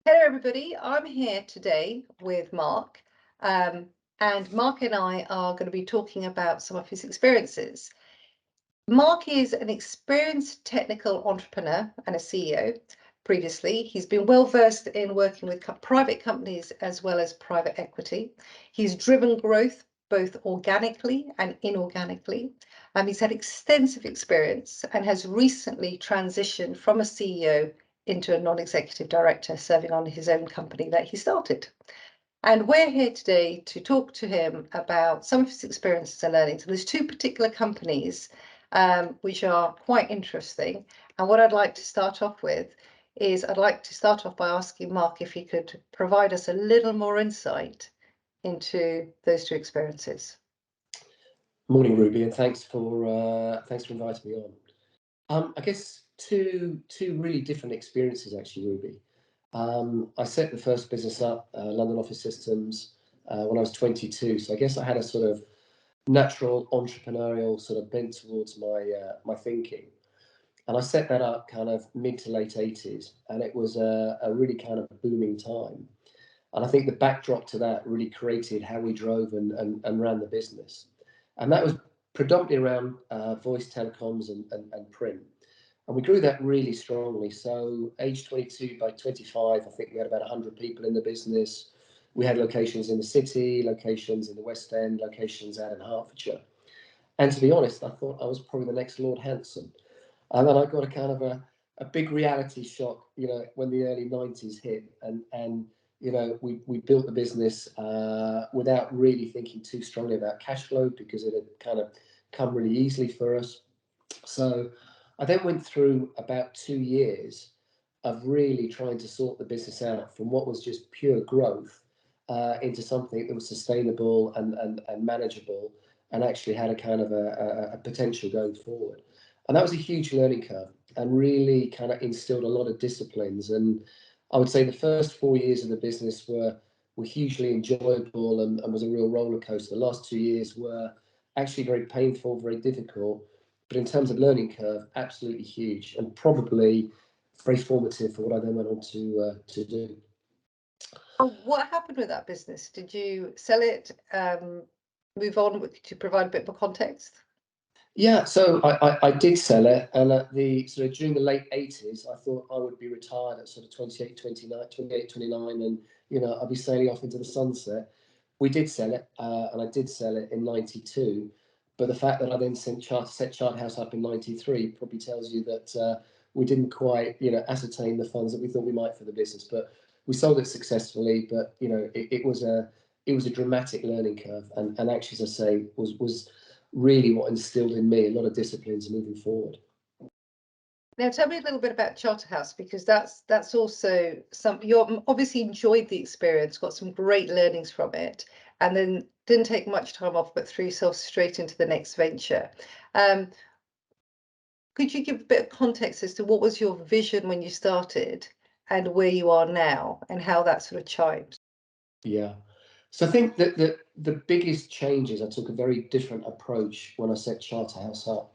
Hello, everybody. I'm here today with Mark, and Mark and I are going to be talking about some of his experiences. Mark is an experienced technical entrepreneur and a CEO. Previously, he's been well versed in working with private companies as well as private equity. He's driven growth both organically and inorganically. He's had extensive experience and has recently transitioned from a CEO into a non-executive director, serving on his own company that he started. And we're here today to talk to him about some of his experiences and learnings. And there's two particular companies which are quite interesting. And what I'd like to start off with is I'd like to start off by asking Mark if he could provide us a little more insight into those two experiences. Morning, Ruby, and thanks for inviting me on. I guess two really different experiences actually, Ruby. I set the first business up, London Office Systems, when I was 22. So I guess I had a sort of natural entrepreneurial sort of bent towards my thinking, and I set that up kind of mid to late 80s, and it was a really kind of booming time. And I think the backdrop to that really created how we drove and ran the business. And that was predominantly around voice telecoms and print. And we grew that really strongly. So age 22, by 25, I think we had about 100 people in the business. We had locations in the city, locations in the West End, locations out in Hertfordshire. And to be honest, I thought I was probably the next Lord Hanson. And then I got a kind of a big reality shock, when the early 90s hit. And we built the business without really thinking too strongly about cash flow because it had kind of come really easily for us. So I then went through about 2 years of really trying to sort the business out from what was just pure growth into something that was sustainable and manageable and actually had a kind of a potential going forward. And that was a huge learning curve and really kind of instilled a lot of disciplines. And I would say the first 4 years of the business were hugely enjoyable and was a real roller coaster. The last 2 years were actually very painful, very difficult, but in terms of learning curve, absolutely huge and probably very formative for what I then went on to do. What happened with that business? Did you sell it, move on? To provide a bit more context? Yeah, so I did sell it, and at the sort of during the late 80s, I thought I would be retired at sort of 28, 29, and I'd be sailing off into the sunset. We did sell it, and I did sell it in 92. But the fact that I then set Charterhouse up in 93 probably tells you that we didn't quite, ascertain the funds that we thought we might for the business. But we sold it successfully. But it was a dramatic learning curve, and actually, as I say, was really what instilled in me a lot of disciplines moving forward. Now, tell me a little bit about Charterhouse, because that's also you obviously enjoyed the experience, got some great learnings from it, and then didn't take much time off, but threw yourself straight into the next venture. Could you give a bit of context as to what was your vision when you started and where you are now and how that sort of chimes? Yeah. So I think that the biggest changes, I took a very different approach when I set Charterhouse up.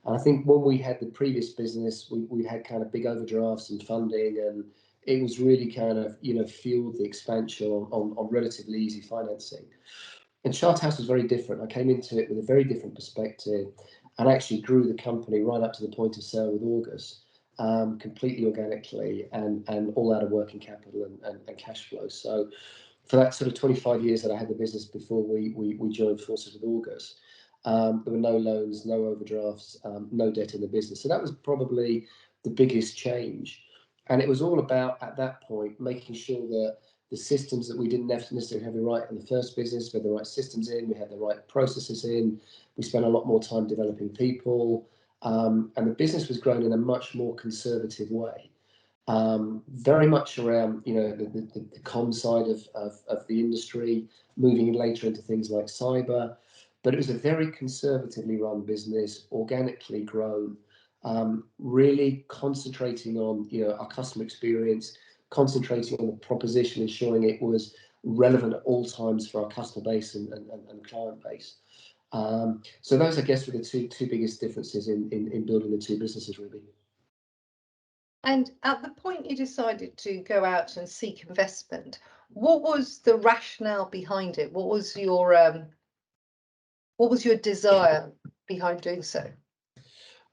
And I think when we had the previous business, we had kind of big overdrafts and funding, and it was really kind of, fueled the expansion on relatively easy financing. And Charterhouse was very different. I came into it with a very different perspective and actually grew the company right up to the point of sale with August, completely organically and all out of working capital and cash flow. So for that sort of 25 years that I had the business before we joined forces with August, there were no loans, no overdrafts, no debt in the business. So that was probably the biggest change. And it was all about, at that point, making sure that the systems that we didn't necessarily have the right in the first business, we had the right systems in, we had the right processes in, we spent a lot more time developing people, and the business was grown in a much more conservative way. Very much around, the comm side of the industry, moving later into things like cyber. But it was a very conservatively run business, organically grown, really concentrating on, our customer experience, concentrating on the proposition, ensuring it was relevant at all times for our customer base and client base. So those, I guess, were the two biggest differences in building the two businesses, really. And at the point you decided to go out and seek investment, what was the rationale behind it? What was your desire behind doing so?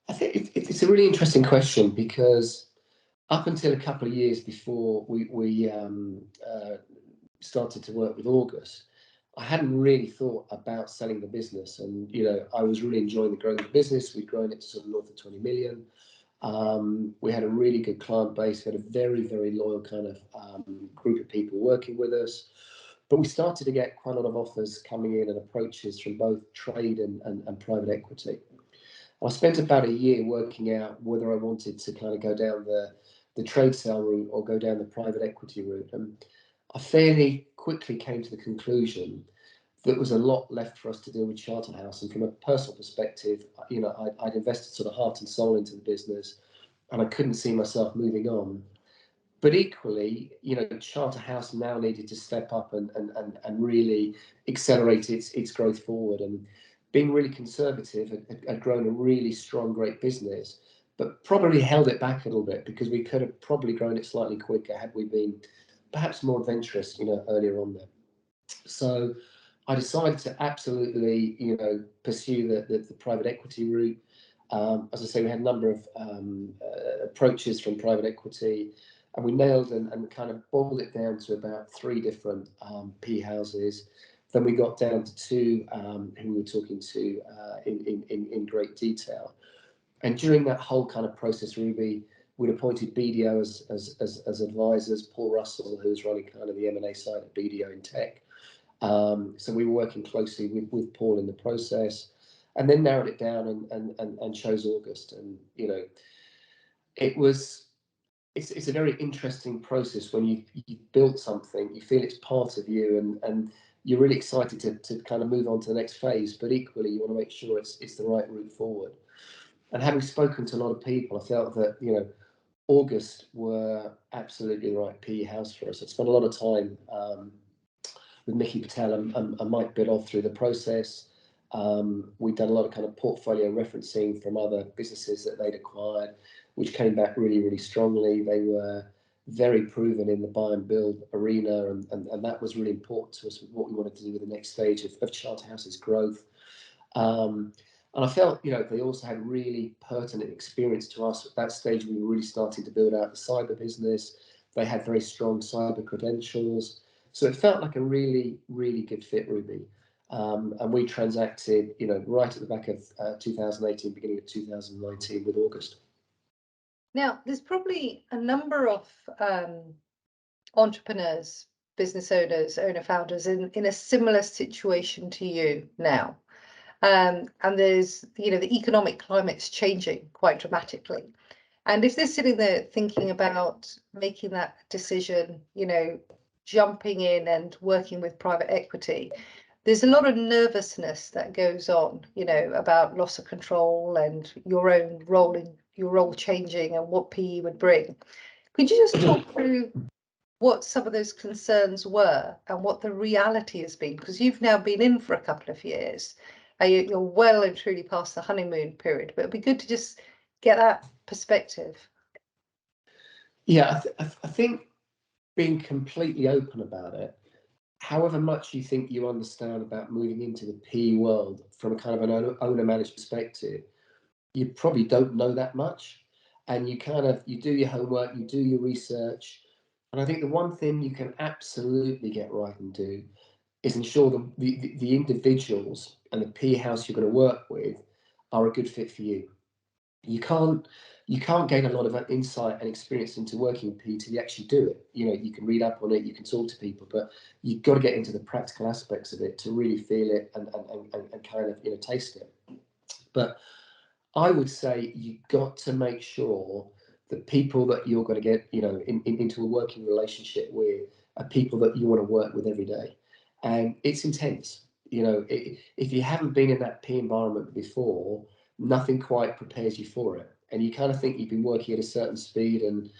I think it's a really interesting question because up until a couple of years before we started to work with August, I hadn't really thought about selling the business, and I was really enjoying the growth of the business. We'd grown it to sort of north of 20 million. We had a really good client base. We had a very, very loyal kind of group of people working with us. But we started to get quite a lot of offers coming in and approaches from both trade and private equity. I spent about a year working out whether I wanted to kind of go down the trade sale route or go down the private equity route. And I fairly quickly came to the conclusion that there was a lot left for us to do with Charterhouse. And from a personal perspective, I'd invested sort of heart and soul into the business, and I couldn't see myself moving on. But equally, Charterhouse now needed to step up and really accelerate its growth forward. And being really conservative, had grown a really strong, great business, but probably held it back a little bit because we could have probably grown it slightly quicker had we been perhaps more adventurous, earlier on there. So I decided to absolutely, pursue the private equity route. As I say, we had a number of approaches from private equity, and we nailed and kind of boiled it down to about three different P houses. Then we got down to two who we were talking to in great detail. And during that whole kind of process, Ruby, we'd appointed BDO as advisors, Paul Russell, who was running kind of the M&A side at BDO in tech. So we were working closely with Paul in the process, and then narrowed it down and chose August. And it's a very interesting process when you built something, you feel it's part of you, and you're really excited to kind of move on to the next phase. But equally, you want to make sure it's the right route forward. And having spoken to a lot of people, I felt that August were absolutely the right PE house for us. I spent a lot of time with Mickey Patel and Mike Biddulph through the process. We'd done a lot of kind of portfolio referencing from other businesses that they'd acquired, which came back really, really strongly. They were very proven in the buy and build arena, and that was really important to us with what we wanted to do with the next stage of Charterhouse's growth. And I felt, they also had really pertinent experience to us. At that stage, we were really starting to build out the cyber business. They had very strong cyber credentials. So it felt like a really, really good fit, Ruby. And we transacted, right at the back of 2018, beginning of 2019 with August. Now, there's probably a number of entrepreneurs, business owners, owner founders in a similar situation to you now. And there's, the economic climate's changing quite dramatically. And if they're sitting there thinking about making that decision, jumping in and working with private equity, there's a lot of nervousness that goes on, about loss of control and your own your role changing and what PE would bring. Could you just talk through what some of those concerns were and what the reality has been? Because you've now been in for a couple of years. You're well and truly past the honeymoon period, but it'd be good to just get that perspective. Yeah, I think being completely open about it, however much you think you understand about moving into the PE world from a kind of an owner-managed perspective, you probably don't know that much. And you do your homework, you do your research. And I think the one thing you can absolutely get right and do is ensure that the individuals and the PE house you're going to work with are a good fit for you. You can't gain a lot of insight and experience into working with PE till you actually do it. You can read up on it, you can talk to people, but you've got to get into the practical aspects of it to really feel it and kind of taste it. But I would say you've got to make sure that people that you're going to get into a working relationship with are people that you want to work with every day, and it's intense. If you haven't been in that PE environment before, nothing quite prepares you for it, and you kind of think you've been working at a certain speed. And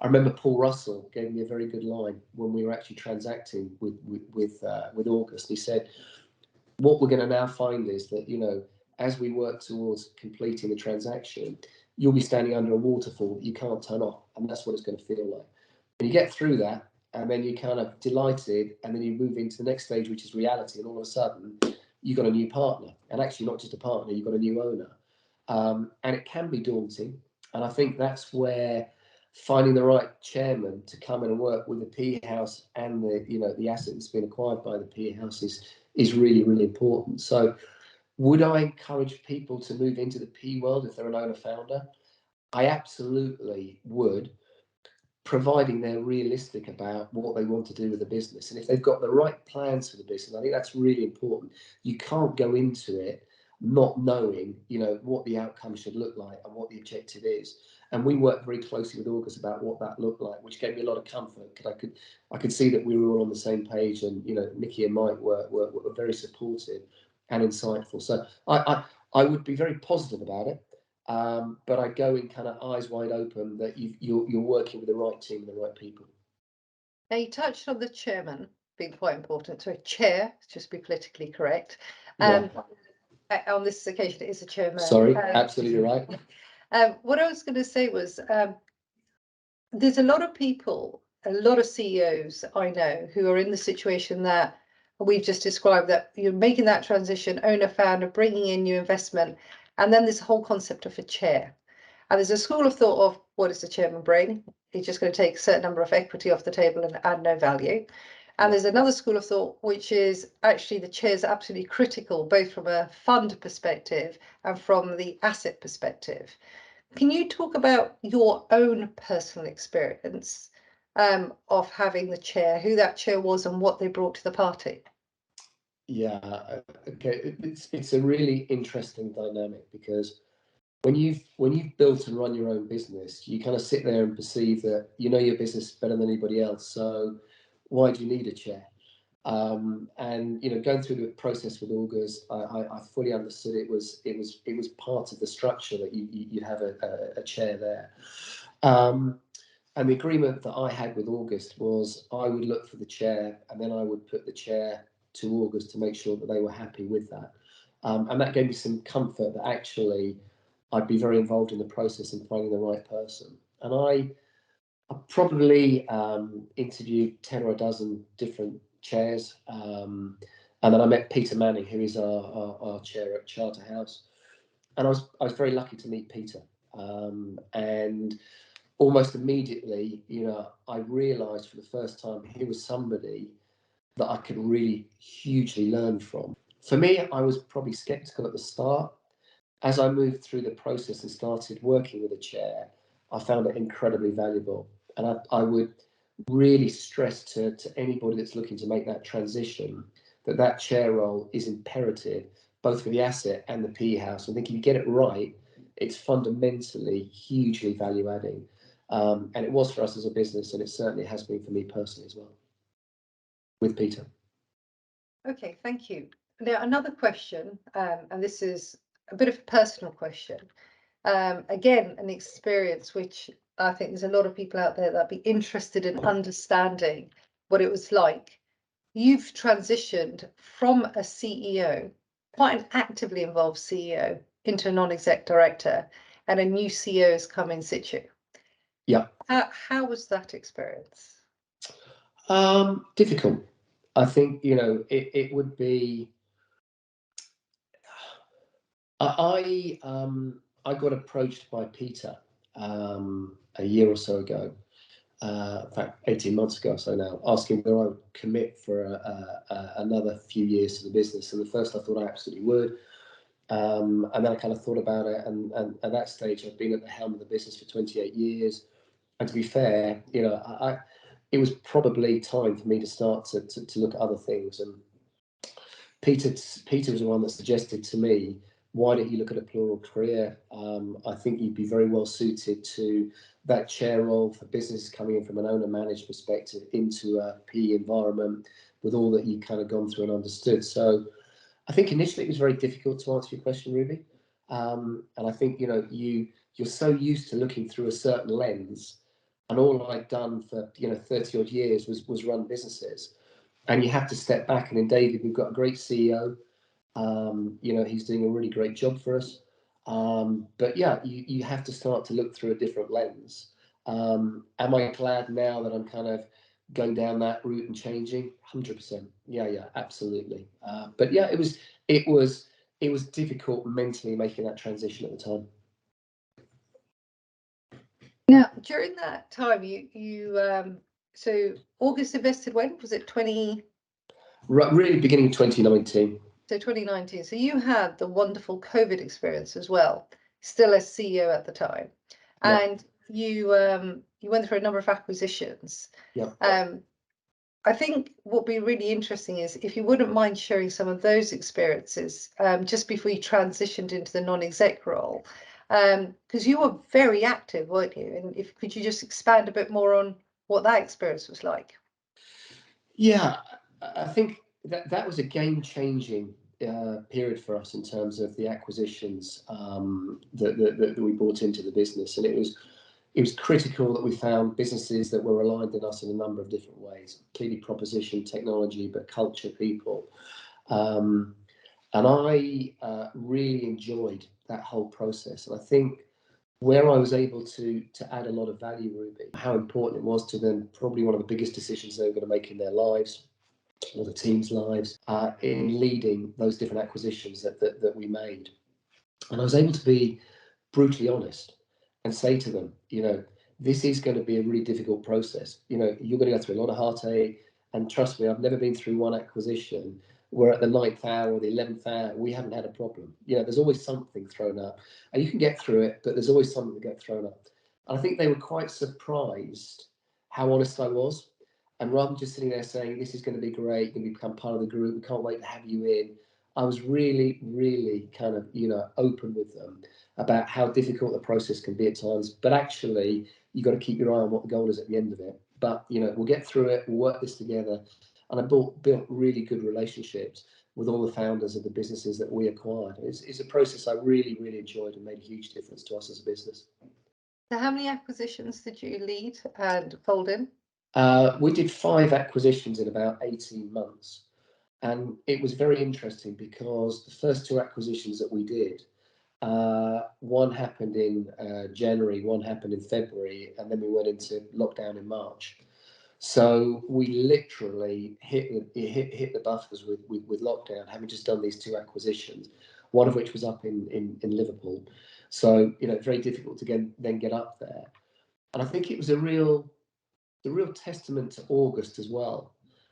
I remember Paul Russell gave me a very good line when we were actually transacting with August. He said, "What we're going to now find is that as we work towards completing the transaction, you'll be standing under a waterfall that you can't turn off, and that's what it's going to feel like. And you get through that, and then you're kind of delighted, and then you move into the next stage, which is reality, and all of a sudden you've got a new partner, and actually not just a partner, you've got a new owner, and it can be daunting. And I think that's where finding the right chairman to come in and work with the PE house and the asset that's been acquired by the PE house is really, really important. So would I encourage people to move into the PE world if they're an owner founder? I absolutely would, providing they're realistic about what they want to do with the business. And if they've got the right plans for the business, I think that's really important. You can't go into it not knowing, what the outcome should look like and what the objective is. And we worked very closely with August about what that looked like, which gave me a lot of comfort, because I could see that we were all on the same page, and Nikki and Mike were very supportive and insightful. So I would be very positive about it. But I go in kind of eyes wide open that you're working with the right team and the right people. Now, you touched on the chairman being quite important. So chair, just be politically correct. Yeah. On this occasion, it is a chairman. Sorry, absolutely right. What I was going to say was, there's a lot of people, a lot of CEOs I know who are in the situation that we've just described, that you're making that transition, owner, founder, bringing in new investment, and then this whole concept of a chair. And there's a school of thought of, what does the chairman bring? He's just going to take a certain number of equity off the table and add no value. And there's another school of thought, which is actually the chair is absolutely critical, both from a fund perspective and from the asset perspective. Can you talk about your own personal experience of having the chair, who that chair was and what they brought to the party? Yeah, okay. It's a really interesting dynamic, because when you've built and run your own business, you kind of sit there and perceive that you know your business better than anybody else. So why do you need a chair? And going through the process with August, I fully understood it was part of the structure that you have a chair there. And the agreement that I had with August was I would look for the chair, and then I would put the chair to August to make sure that they were happy with that. And that gave me some comfort that actually I'd be very involved in the process in finding the right person. And I probably interviewed 10 or a dozen different chairs. And then I met Peter Manning, who is our chair at Charterhouse. And I was very lucky to meet Peter. And almost immediately, I realised for the first time he was somebody that I could really hugely learn from. For me, I was probably sceptical at the start. As I moved through the process and started working with a chair, I found it incredibly valuable. And I would really stress to anybody that's looking to make that transition that chair role is imperative, both for the asset and the PE house. I think if you get it right, it's fundamentally hugely value adding. And it was for us as a business, and it certainly has been for me personally as well, with Peter. Okay, thank you. Now, another question, and this is a bit of a personal question. Again, an experience which I think there's a lot of people out there that'd be interested in understanding what it was like. You've transitioned from a CEO, quite an actively involved CEO, into a non-exec director, and a new CEO has come in situ. Yeah. How was that experience? Difficult. I think, it would be. I got approached by Peter a year or so ago, in fact 18 months ago or so now, asking whether I would commit for another few years to the business. And at first I thought I absolutely would, and then I kind of thought about it, and at that stage I'd been at the helm of the business for 28 years, and to be fair, it was probably time for me to start to look at other things. And Peter was the one that suggested to me, why don't you look at a plural career? I think you'd be very well suited to that chair role for businesses coming in from an owner managed perspective into a PE environment, with all that you've kind of gone through and understood. So I think initially it was very difficult to answer your question, Ruby. And I think, you're so used to looking through a certain lens, and all I'd done for 30 odd years was run businesses. And you have to step back, and in David, we've got a great CEO. He's doing a really great job for us. But yeah, you have to start to look through a different lens. Am I glad now that I'm kind of going down that route and changing? 100%. Yeah, absolutely. But yeah, it was it was difficult mentally making that transition at the time. Now, during that time, so August invested when? Was it 20? Really beginning 2019. So 2019. So you had the wonderful COVID experience as well, still as CEO at the time, Yep. and you went through a number of acquisitions. Yep. I think what would be really interesting is if you wouldn't mind sharing some of those experiences just before you transitioned into the non-exec role, because you were very active, weren't you? And if could you just expand a bit more on what that experience was like? Yeah, I think that was a game-changing period for us in terms of the acquisitions that we brought into the business, and it was critical that we found businesses that were aligned in us in a number of different ways. Clearly, proposition, technology, but culture, people, um, and I really enjoyed that whole process. And I think where I was able to add a lot of value, Ruby, how important it was to them, probably one of the biggest decisions they were going to make in their lives or the team's lives in leading those different acquisitions that we made. And I was able to be brutally honest and say to them, this is going to be a really difficult process. You're going to go through a lot of heartache. And trust me, I've never been through one acquisition where at the 9th hour or the 11th hour, we haven't had a problem. There's always something thrown up. And you can get through it, but there's always something that gets thrown up. And I think they were quite surprised how honest I was. And rather than just sitting there saying, this is going to be great, you're going to become part of the group, we can't wait to have you in, I was really, really kind of, open with them about how difficult the process can be at times. But actually, you've got to keep your eye on what the goal is at the end of it. But, we'll get through it, we'll work this together. And I built really good relationships with all the founders of the businesses that we acquired. It's a process I really, really enjoyed and made a huge difference to us as a business. So how many acquisitions did you lead and fold in? We did 5 acquisitions in about 18 months. And it was very interesting because the first 2 acquisitions that we did, one happened in January, one happened in February, and then we went into lockdown in March. So we literally hit the buffers with lockdown, having just done these 2 acquisitions, one of which was up in Liverpool. So very difficult to then get up there. And I think it was a real testament to August as well.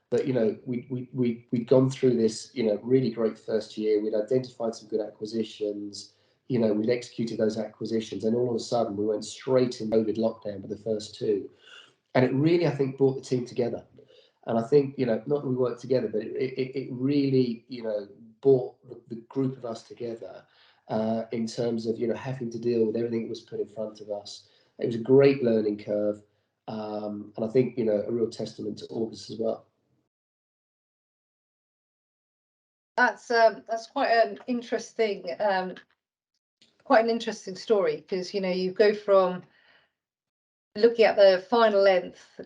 That we'd gone through this really great first year. We'd identified some good acquisitions. We'd executed those acquisitions, and all of a sudden we went straight in COVID lockdown with the first 2, and it really, I think, brought the team together. And I think not that we worked together, but it really brought the group of us together in terms of having to deal with everything that was put in front of us. It was a great learning curve. And I think a real testament to August as well. That's quite an interesting story because you go from looking at the final length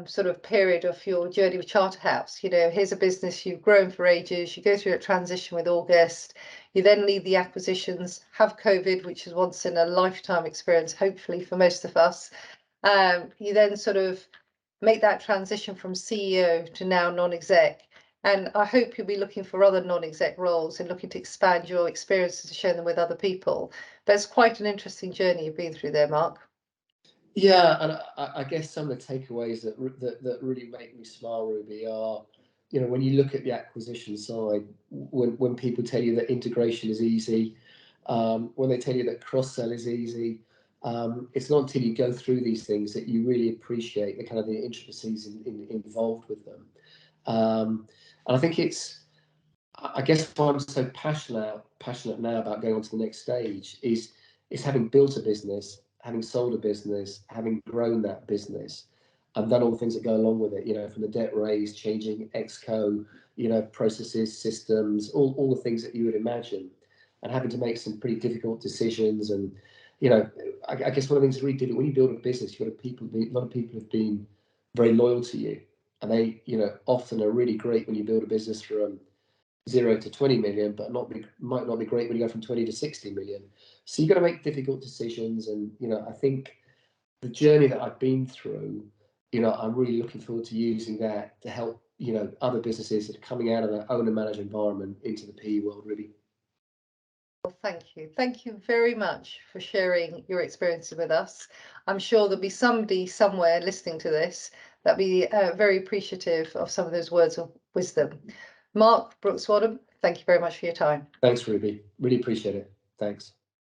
sort of period of your journey with Charterhouse. Here's a business you've grown for ages. You go through a transition with August. You then lead the acquisitions, have COVID, which is once in a lifetime experience, hopefully for most of us. You then sort of make that transition from CEO to now non-exec. And I hope you'll be looking for other non-exec roles and looking to expand your experiences and share them with other people. But it's quite an interesting journey you've been through there, Mark. Yeah, and I guess some of the takeaways that really make me smile, Ruby, are when you look at the acquisition side, when people tell you that integration is easy, when they tell you that cross-sell is easy, it's not until you go through these things that you really appreciate the kind of the intricacies involved with them. And I think I guess why I'm so passionate now about going on to the next stage is having built a business, having sold a business, having grown that business, and done all the things that go along with it. From the debt raise, changing exco, processes, systems, all the things that you would imagine, and having to make some pretty difficult decisions. And I guess one of the things that's really difficult when you build a business, a lot of people have been very loyal to you, and they often are really great when you build a business from 0 to 20 million, but might not be great when you go from 20 to 60 million. So you've got to make difficult decisions. And, I think the journey that I've been through, I'm really looking forward to using that to help, other businesses that are coming out of the own and manage environment into the PE world, really. Well, thank you. Thank you very much for sharing your experiences with us. I'm sure there'll be somebody somewhere listening to this that'll be very appreciative of some of those words of wisdom. Mark Brooks-Wadham, thank you very much for your time. Thanks, Ruby. Really appreciate it. Thanks.